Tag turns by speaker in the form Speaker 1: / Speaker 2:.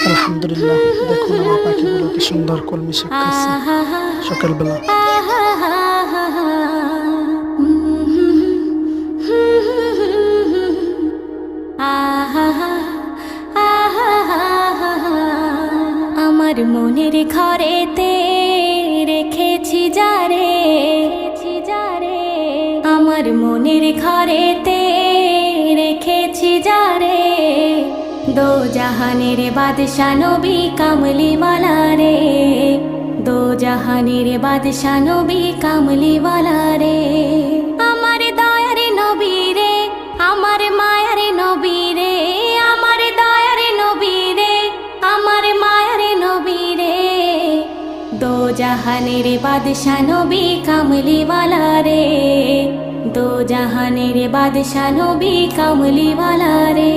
Speaker 1: আলহামদুলিল্লাহ, দেখুন আমার পাখিগুলো কি সুন্দর কলমি শাক খাচ্ছে সকালবেলা।
Speaker 2: আমার মনের ঘরেতে রেখেছি যারে, আমার মনের ঘরেতে রেখেছি যারে, দো জাহানের বাদশা নবী কামলিওয়ালা রে, দো জাহানের বাদশা নবী কামলিওয়ালা রে। আমার দয়ার নবী রে, আমার মায়ার নবী রে, আমার দয়ার নবী রে, আমার মায়ার নবী রে, দো জাহানের বাদশা নবী কামলিওয়ালা রে, দো জাহানের বাদশা নবী কামলিওয়ালা রে।